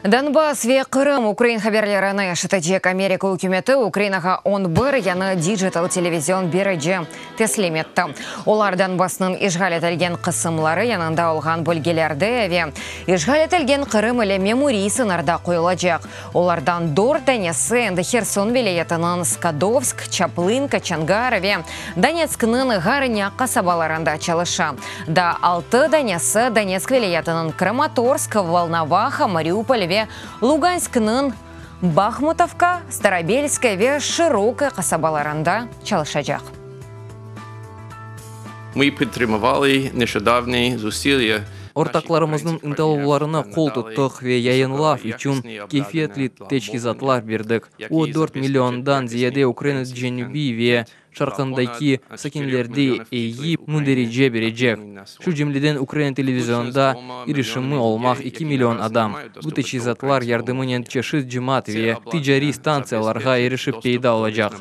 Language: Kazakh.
Донбасс ве Кырым Украин хаберлераны шытыжек Америка үкіметі Украинаға 11 яны диджитал телевизион береже теслеметті. Олар Донбассның ишғал етілген қысымлары янында олған бөлгелерді ве ишғал етілген Кырым еле меморий сынарда қойылacak. Олардан Дор Донесы, Херсон велеетінің Скадовск, Чаплын, Качангар ве Донецкның Гарыня қасабаларында чалыша. Да 6 Донесы, Донецк велеетінің Краматорск, Волноваха, Мариуполь ве Луганскның Бахмутовка, Старобельская ве Широкая қасабаларында чалышачак. Ми підтримували нещодавні зусилля. Ортақларымыздың ынталауларына қол тұттық ве яйынлав үшін кефетлі течкизатлар бердік. О 4 миллиондан зияде Украина дженуби ве шарқындайки сакинлерді ейіп мүндереже бережек. Шу жемледен Украина телевизионда иришімі олмақ 2 миллион адам. Бұ течкизатлар ярдымынен чешіз жымат ве тижари станцияларға ерішіп пейда олажақ.